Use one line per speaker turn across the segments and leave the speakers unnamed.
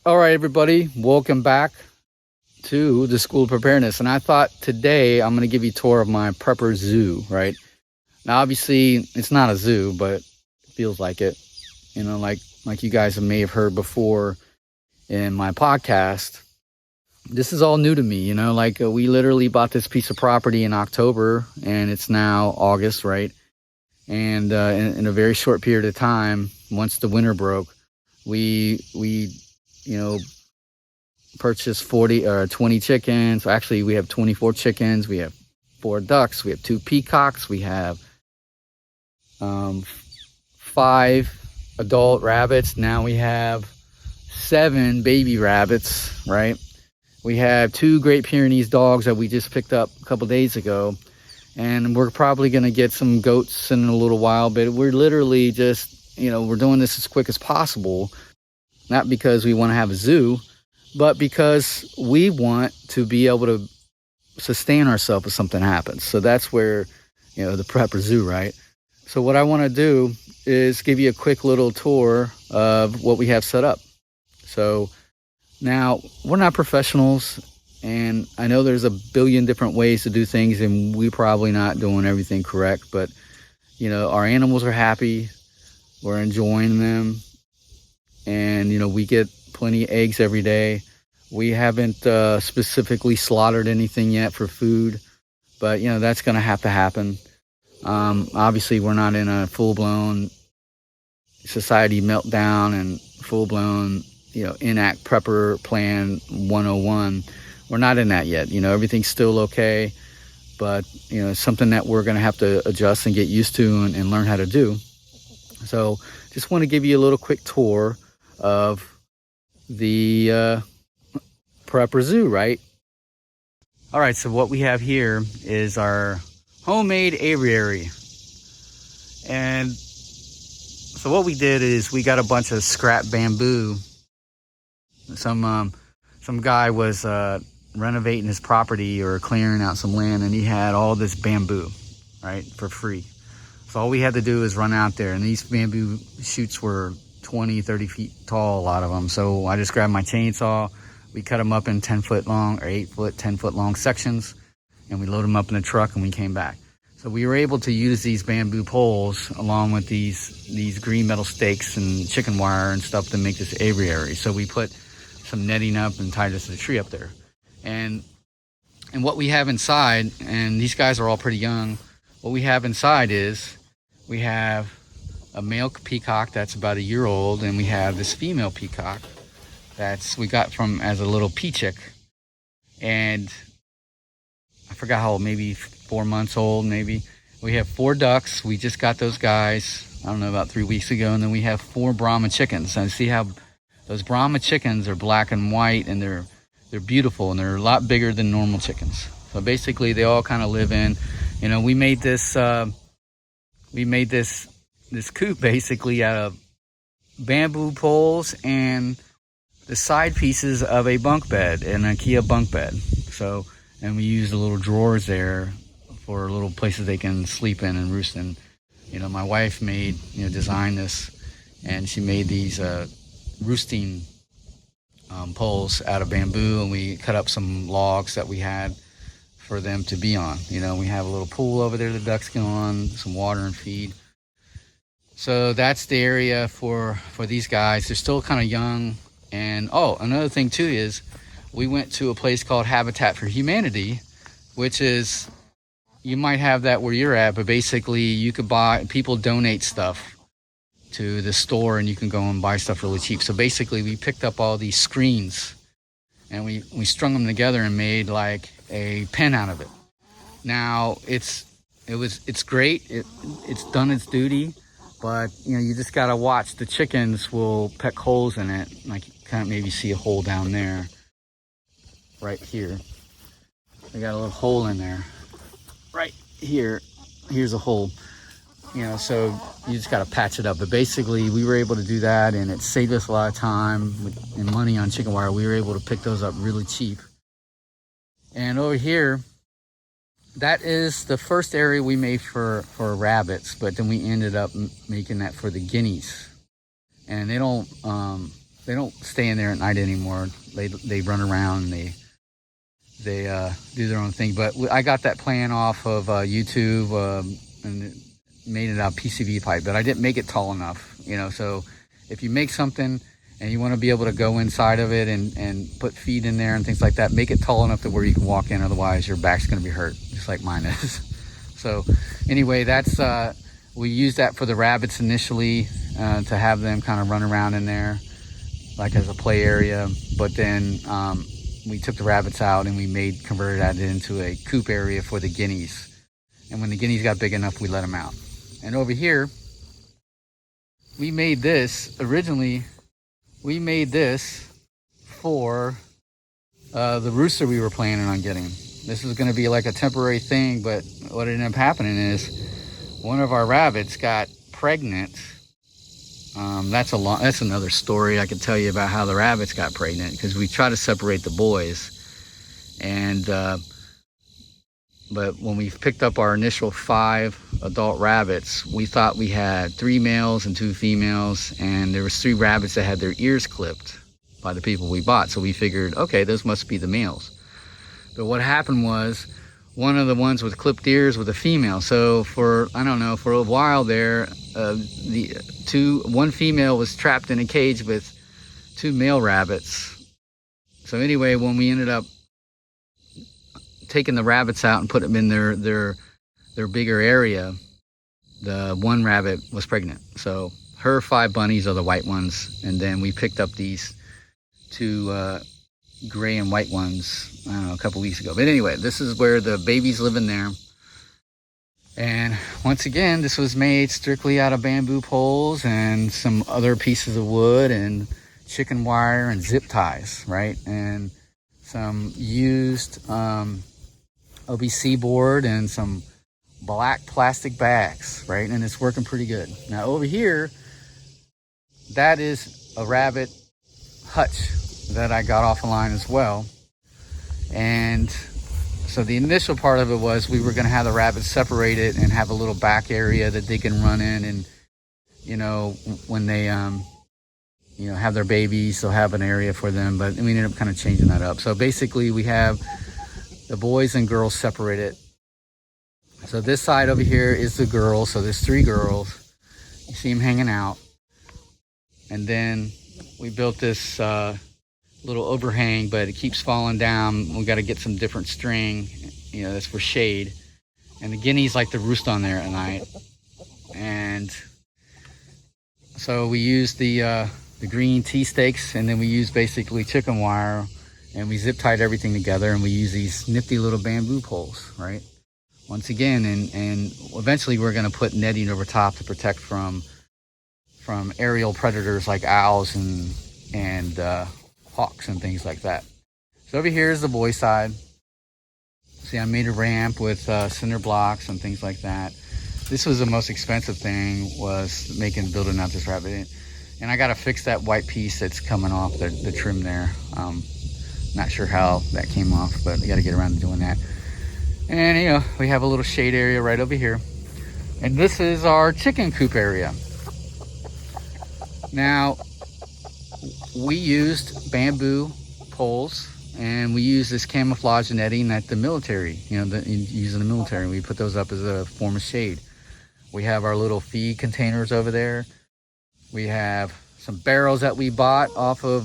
All right, everybody, welcome back to the School of Preparedness. And I thought today I'm going to give you a tour of my prepper zoo, right? Now, obviously, it's not a zoo, but it feels like it. You know, like you guys may have heard before in my podcast. This is all new to me, we literally bought this piece of property in October, and it's now August, right? And in a very short period of time, once the winter broke, we purchased 40 or 20 chickens. Actually, we have 24 chickens. We have 4 ducks. We have 2 peacocks. We have 5 adult rabbits. Now we have 7 baby rabbits, right? We have 2 Great Pyrenees dogs that we just picked up a couple days ago. And we're probably going to get some goats in a little while. But we're literally just, we're doing this as quick as possible. Not because we want to have a zoo, but because we want to be able to sustain ourselves if something happens. So that's where, the prepper zoo, right? So what I want to do is give you a quick little tour of what we have set up. So now, we're not professionals, and I know there's a billion different ways to do things, and we're probably not doing everything correct, but, our animals are happy. We're enjoying them. And, we get plenty of eggs every day. We haven't specifically slaughtered anything yet for food, but, that's going to have to happen. Obviously, we're not in a full-blown society meltdown and full-blown, enact prepper plan 101. We're not in that yet. Everything's still okay, but, it's something that we're going to have to adjust and get used to and learn how to do. So just want to give you a little quick tour of the prepper zoo, right? All right, so what we have here is our homemade aviary. And so what we did is we got a bunch of scrap bamboo. Some guy was renovating his property or clearing out some land, and he had all this bamboo, right, for free. So all we had to do is run out there, and these bamboo shoots were 20, 30 feet tall, a lot of them. So I just grabbed my chainsaw. We cut them up in 10-foot long or 8-foot, 10-foot long sections, and we load them up in the truck, and we came back. So we were able to use these bamboo poles along with these green metal stakes and chicken wire and stuff to make this aviary. So we put some netting up and tied this to the tree up there. And what we have inside, and these guys are all pretty young, what we have inside is we have a male peacock that's about a year old, and we have this female peacock we got from as a little pea-chick. And I forgot how old, maybe 4 months old, maybe. We have 4 ducks. We just got those guys, I don't know, about 3 weeks ago. And then we have 4 Brahma chickens. And see how those Brahma chickens are black and white, and they're beautiful, and they're a lot bigger than normal chickens. So basically, they all kind of live in, we made this coop basically out of bamboo poles and the side pieces of a bunk bed, an IKEA bunk bed. So, and we used the little drawers there for little places they can sleep in and roost in. My wife designed this, and she made these roosting poles out of bamboo, and we cut up some logs that we had for them to be on. We have a little pool over there the ducks can go on, some water and feed. So that's the area for these guys. They're still kind of young. And another thing too is we went to a place called Habitat for Humanity, which is, you might have that where you're at, but basically you could people donate stuff to the store, and you can go and buy stuff really cheap. So basically we picked up all these screens, and we strung them together and made like a pen out of it. Now it's great. It's done its duty, but you just gotta watch. The chickens will peck holes in it. Like, you can't maybe see a hole down there, right here. They got a little hole in there, right here. Here's a hole. So you just got to patch it up. But basically, we were able to do that, and it saved us a lot of time and money on chicken wire. We were able to pick those up really cheap. And over here, that is the first area we made for rabbits, but then we ended up making that for the guineas. And they don't don't stay in there at night anymore. They run around and they do their own thing. But I got that plan off of YouTube and made it out of PCV pipe, but I didn't make it tall enough, you know. So if you make something and you want to be able to go inside of it and put feed in there and things like that, make it tall enough to where you can walk in. Otherwise, your back's going to be hurt, just like mine is. So anyway, that's we used that for the rabbits initially to have them kind of run around in there, like as a play area. But then we took the rabbits out and we converted that into a coop area for the guineas. And when the guineas got big enough, we let them out. And over here, we made this originally. We made this for the rooster we were planning on getting. This was going to be like a temporary thing, but what ended up happening is one of our rabbits got pregnant. That's another story I could tell you about how the rabbits got pregnant, because we try to separate the boys, and but when we picked up our initial 5 adult rabbits, we thought we had 3 males and 2 females, and there was 3 rabbits that had their ears clipped by the people we bought. So we figured, okay, those must be the males. But what happened was one of the ones with clipped ears was a female. So for a while there, one female was trapped in a cage with 2 male rabbits. So anyway, when we ended up taking the rabbits out and put them in their bigger area, the one rabbit was pregnant. So her 5 bunnies are the white ones, and then we picked up these 2 gray and white ones, I don't know, a couple weeks ago. But anyway, this is where the babies live in there. And once again, this was made strictly out of bamboo poles and some other pieces of wood and chicken wire and zip ties, right? And some used OBC board and some black plastic bags, right? And it's working pretty good. Now over here, that is a rabbit hutch that I got off the line as well. And so the initial part of it was we were going to have the rabbits separated and have a little back area that they can run in, and you know, when they have their babies, they'll have an area for them. But we ended up kind of changing that up. So basically we have the boys and girls separated. So this side over here is the girls. So there's 3 girls. You see them hanging out. And then we built this little overhang, but it keeps falling down. We got to get some different string, you know, that's for shade. And the guineas like to roost on there at night. And so we used the green tea stakes, and then we used basically chicken wire, and we zip tied everything together, and we use these nifty little bamboo poles, right? Once again, and eventually we're going to put netting over top to protect from aerial predators like owls and hawks and things like that. So over here is the boy side. See, I made a ramp with cinder blocks and things like that. This was the most expensive thing, was building out this rabbit. And I got to fix that white piece that's coming off the trim there. Not sure how that came off, but we got to get around to doing that. And you know, we have a little shade area right over here. And this is our chicken coop area. Now, we used bamboo poles, and we use this camouflage netting that the military, use in the military. We put those up as a form of shade. We have our little feed containers over there. We have some barrels that we bought off of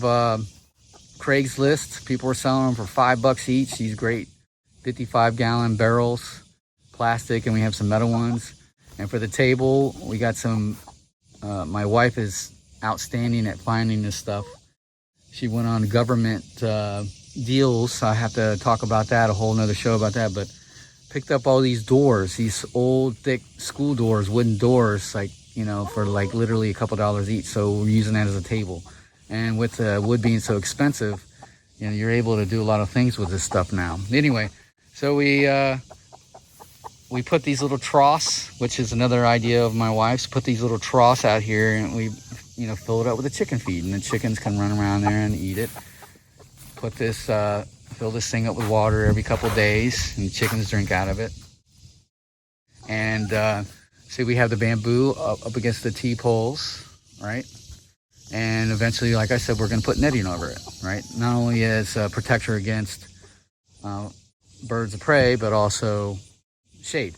Craigslist. People were selling them for $5 each. These great 55-gallon barrels, plastic, and we have some metal ones. And for the table, we got some, my wife is outstanding at finding this stuff. She went on government deals. I have to talk about that, a whole nother show about that. But picked up all these doors, these old thick school doors, wooden doors, like, for like literally a couple dollars each. So we're using that as a table. And with wood being so expensive, you're able to do a lot of things with this stuff now. Anyway, so we put these little troughs, which is another idea of my wife's. Put these little troughs out here, and we fill it up with a chicken feed, and the chickens can run around there and eat it. Put this, fill this thing up with water every couple of days, and the chickens drink out of it. And see, we have the bamboo up against the T-poles, right? And eventually, like I said, we're going to put netting over it, right? Not only as a protector against birds of prey, but also shade.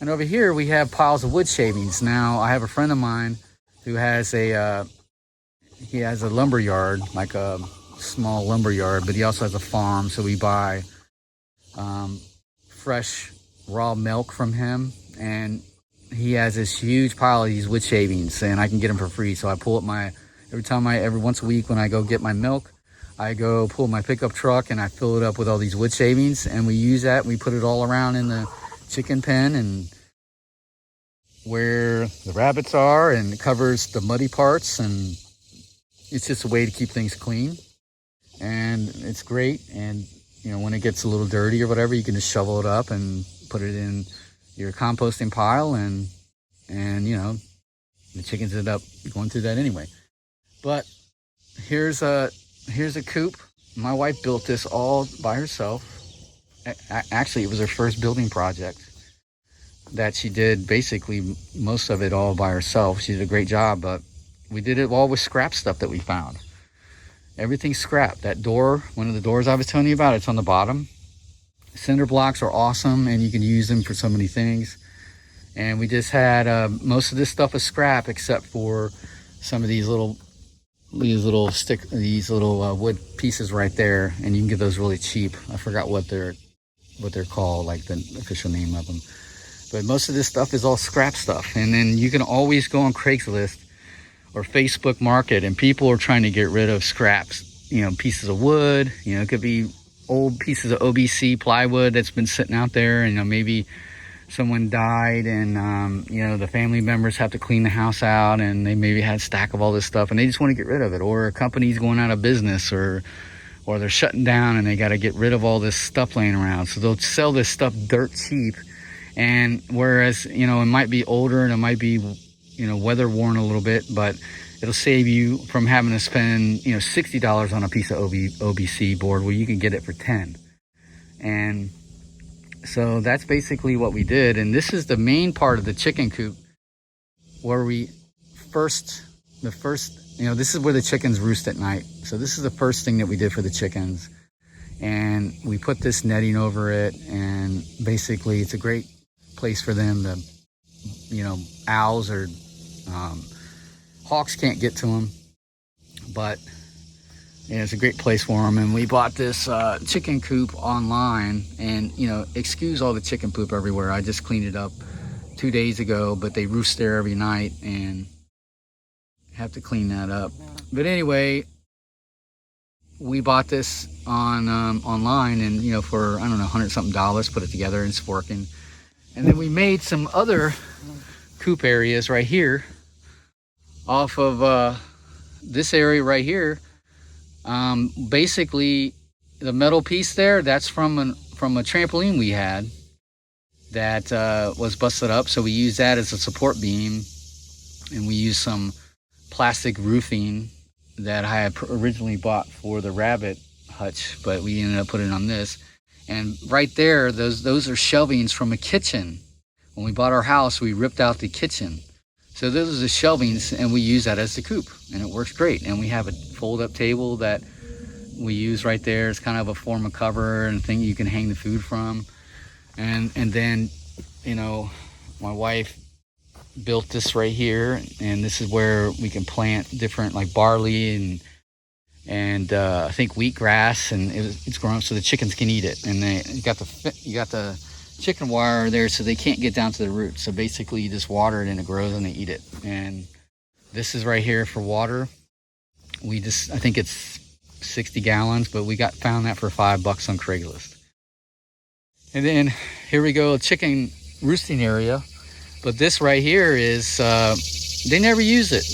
And over here, we have piles of wood shavings. Now, I have a friend of mine who has he has a lumber yard, like a small lumber yard, but he also has a farm. So we buy fresh raw milk from him, and he has this huge pile of these wood shavings, and I can get them for free. So I pull up every once a week when I go get my milk, I go pull my pickup truck and I fill it up with all these wood shavings, and we use that. We put it all around in the chicken pen and where the rabbits are, and it covers the muddy parts, and it's just a way to keep things clean, and it's great. And you know, when it gets a little dirty or whatever, you can just shovel it up and put it in your composting pile, and you know, the chickens end up going through that anyway. But here's a coop. My wife built this all by herself. Actually, it was her first building project that she did, basically most of it all by herself. She did a great job, but we did it all with scrap stuff that we found. Everything's scrap. That door, one of the doors I was telling you about, it's on the bottom. Cinder blocks are awesome, and you can use them for so many things. And we just had most of this stuff is scrap, except for some of these little wood pieces right there, and you can get those really cheap. I forgot what they're called, like the official name of them. But most of this stuff is all scrap stuff. And then you can always go on Craigslist or Facebook Market, and people are trying to get rid of scraps, you know, pieces of wood. You know, it could be old pieces of OBC plywood that's been sitting out there, and you know, maybe someone died, and you know, the family members have to clean the house out, and they maybe had a stack of all this stuff, and they just want to get rid of it. Or a company's going out of business, or they're shutting down, and they got to get rid of all this stuff laying around. So they'll sell this stuff dirt cheap. And whereas, you know, it might be older and it might be, you know, weather worn a little bit, but it'll save you from having to spend, you know, $60 on a piece of OBC board where you can get it for 10. And so that's basically what we did. And this is the main part of the chicken coop where you know, this is where the chickens roost at night. So this is the first thing that we did for the chickens. And we put this netting over it, and basically it's a great place for them to, you know, owls or hawks can't get to them, but yeah, it's a great place for them. And we bought this chicken coop online, and you know, excuse all the chicken poop everywhere. I just cleaned it up 2 days ago, but they roost there every night and have to clean that up. But anyway, we bought this on online, and you know, for I don't know, $100 something, put it together, and it's working. And then we made some other coop areas right here off of this area right here. Basically the metal piece there, that's from a trampoline we had that was busted up. So we used that as a support beam, and we used some plastic roofing that I had originally bought for the rabbit hutch, but we ended up putting on this. And right there, those are shelvings from a kitchen. When we bought our house, we ripped out the kitchen. So those are the shelvings, and we use that as the coop, and it works great. And we have a fold-up table that we use right there. It's kind of a form of cover and thing you can hang the food from. And then, you know, my wife built this right here, and this is where we can plant different, like barley and I think wheatgrass, and it's grown so the chickens can eat it. And you got the chicken wire there, so they can't get down to the roots. So basically, you just water it and it grows, and they eat it. And this is right here for water. I think it's 60 gallons, but we found that for $5 on Craigslist. And then here we go, chicken roosting area. But this right here is they never use it.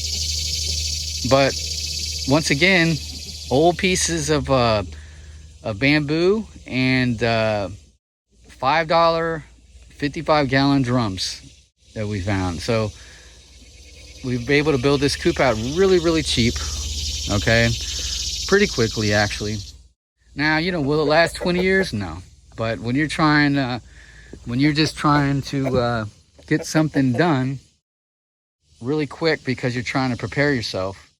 But once again, old pieces of bamboo and $5 55-gallon drums that we found. So we've been able to build this coop out really, really cheap. Okay, pretty quickly actually. Now, you know, will it last 20 years? No. But when you're just trying to get something done really quick because you're trying to prepare yourself,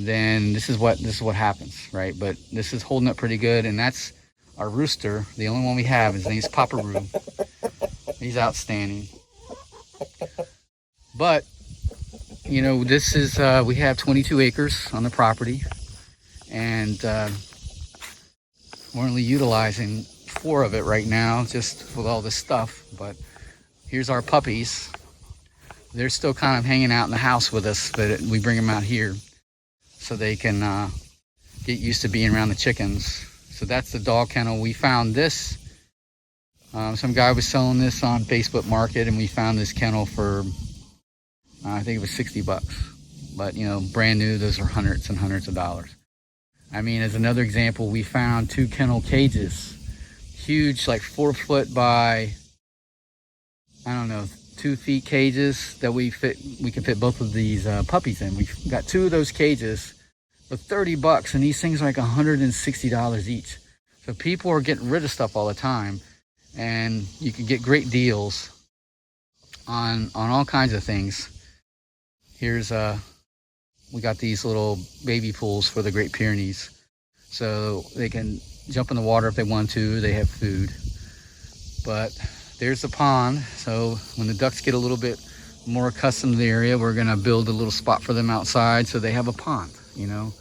then this is what happens, right? But this is holding up pretty good, and that's our rooster, the only one we have. His name's Paparoo. He's outstanding. But you know, this is we have 22 acres on the property, and we're only utilizing 4 of it right now, just with all this stuff. But here's our puppies. They're still kind of hanging out in the house with us, but we bring them out here so they can get used to being around the chickens. So that's the dog kennel. We found this. Some guy was selling this on Facebook Market, and we found this kennel for I think it was $60. But you know, brand new, those are hundreds and hundreds of dollars. I mean, as another example, we found 2 kennel cages, huge, like 4 foot by, I don't know, 2 feet cages that we can fit both of these puppies in. We've got 2 of those cages for $30, and these things are like $160 each. So people are getting rid of stuff all the time, and you can get great deals on all kinds of things. Here's we got these little baby pools for the Great Pyrenees, so they can jump in the water if they want to. They have food. But there's the pond. So when the ducks get a little bit more accustomed to the area, we're gonna build a little spot for them outside so they have a pond, you know.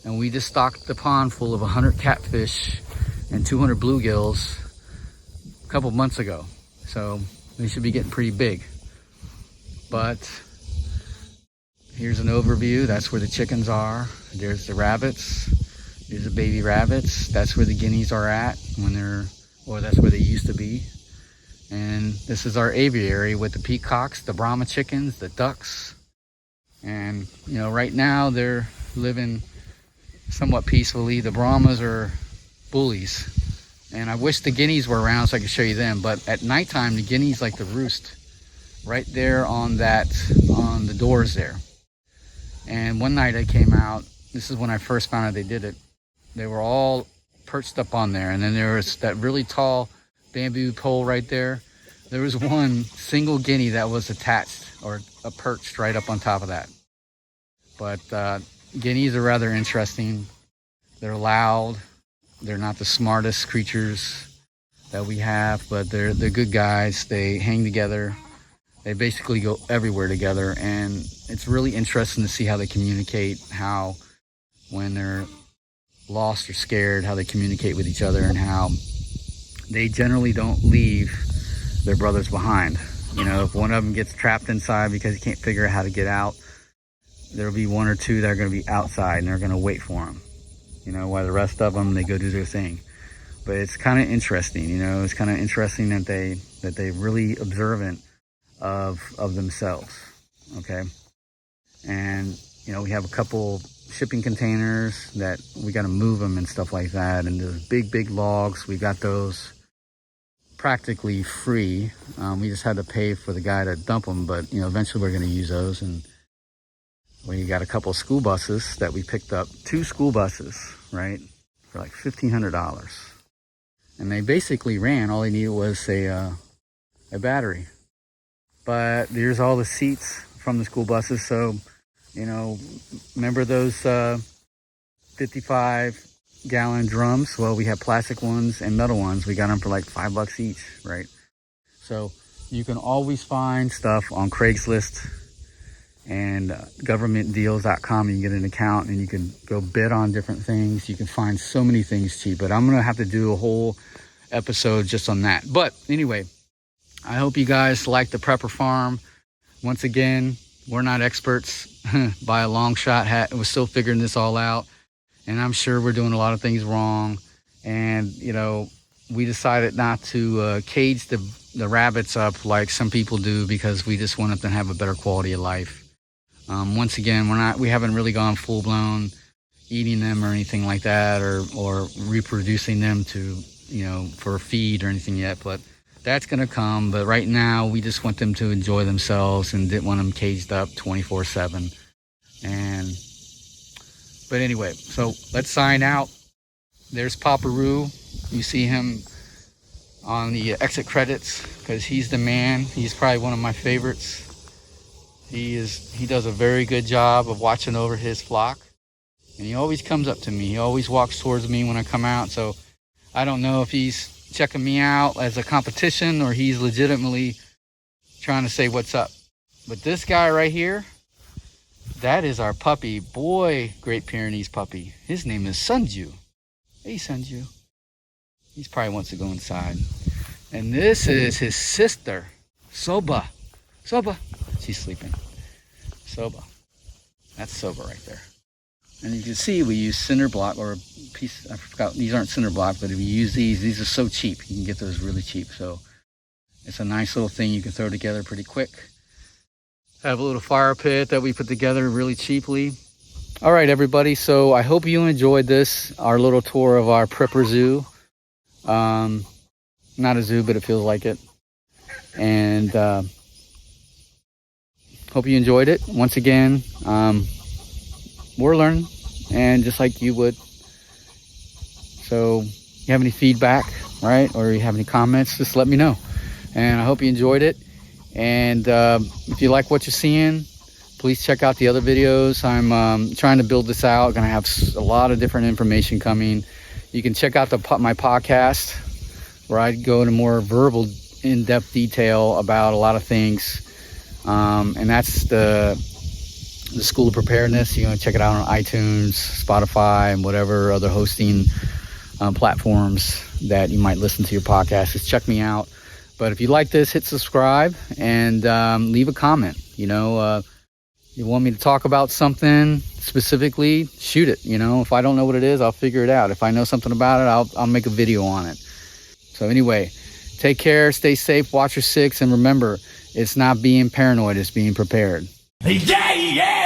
And we just stocked the pond full of 100 catfish and 200 bluegills a couple months ago. So they should be getting pretty big. But here's an overview. That's where the chickens are. There's the rabbits. There's the baby rabbits. That's where the guineas are at when they're, or that's where they used to be. And this is our aviary with the peacocks, the Brahma chickens, the ducks. And you know, right now they're living somewhat peacefully. The Brahmas are bullies. And I wish the guineas were around so I could show you them. But at nighttime, the guineas like to roost right there on the doors there. And one night I came out, this is when I first found out they did it. They were all perched up on there. And then there was that really tall bamboo pole right there. There was one single guinea that was attached or perched right up on top of that. But guineas are rather interesting. They're loud. They're not the smartest creatures that we have, but they're good guys. They hang together. They basically go everywhere together, and it's really interesting to see how they communicate, how when they're lost or scared, how they communicate with each other, and how they generally don't leave their brothers behind. You know, if one of them gets trapped inside because he can't figure out how to get out, there'll be 1 or 2 that are going to be outside, and they're going to wait for him. You know, while the rest of them, they go do their thing. But it's kind of interesting, you know, it's kind of interesting that they're really observant of themselves. Okay. And you know, we have a couple shipping containers that we got to move them and stuff like that, and those big logs, we got those practically free. We just had to pay for the guy to dump them, but you know, eventually we're going to use those. And we got a couple of school buses that we picked up, 2 school buses, right, for like $1,500, and they basically ran, all they needed was a battery. But there's all the seats from the school buses. So, you know, remember those 55-gallon drums? Well, we have plastic ones and metal ones. We got them for like $5 each, right? So you can always find stuff on Craigslist and governmentdeals.com. You can get an account and you can go bid on different things. You can find so many things cheap, but I'm going to have to do a whole episode just on that. But anyway, I hope you guys like the Prepper Farm. Once again, we're not experts by a long shot. We're still figuring this all out, and I'm sure we're doing a lot of things wrong. And you know, we decided not to cage the rabbits up like some people do, because we just want them to have a better quality of life. Once again, we haven't really gone full blown eating them or anything like that, or reproducing them to, you know, for feed or anything yet, but that's going to come. But right now we just want them to enjoy themselves and didn't want them caged up 24/7. But anyway, so let's sign out. There's Paparoo. You see him on the exit credits because he's the man. He's probably one of my favorites. He does a very good job of watching over his flock. And he always comes up to me. He always walks towards me when I come out. So I don't know if he's checking me out as a competition or he's legitimately trying to say what's up. But this guy right here, that is our puppy, boy, Great Pyrenees puppy. His name is Sunju. Hey, Sunju. He probably wants to go inside. And this is his sister, Soba. Soba. She's sleeping. Soba. That's Soba right there. And you can see we use cinder block or a piece, I forgot, these aren't cinder block, but if you use these are so cheap. You can get those really cheap. So it's a nice little thing you can throw together pretty quick. Have a little fire pit that we put together really cheaply. All right, everybody. So I hope you enjoyed this, our little tour of our Prepper Zoo. Not a zoo, but it feels like it. And hope you enjoyed it. Once again, we're learning, and just like you would. So you have any feedback, right? Or you have any comments, just let me know. And I hope you enjoyed it. And if you like what you're seeing, please check out the other videos. I'm trying to build this out. Gonna have a lot of different information coming. You can check out my podcast, where I go into more verbal, in-depth detail about a lot of things. And that's the School of Preparedness. You can check it out on iTunes, Spotify, and whatever other hosting platforms that you might listen to your podcast. Just check me out. But if you like this, hit subscribe and leave a comment. You want me to talk about something specifically, shoot it. If I don't know what it is, I'll figure it out. If I know something about it, I'll make a video on it. So anyway, take care, stay safe, watch your six, and remember, it's not being paranoid, it's being prepared.
Yeah, yeah!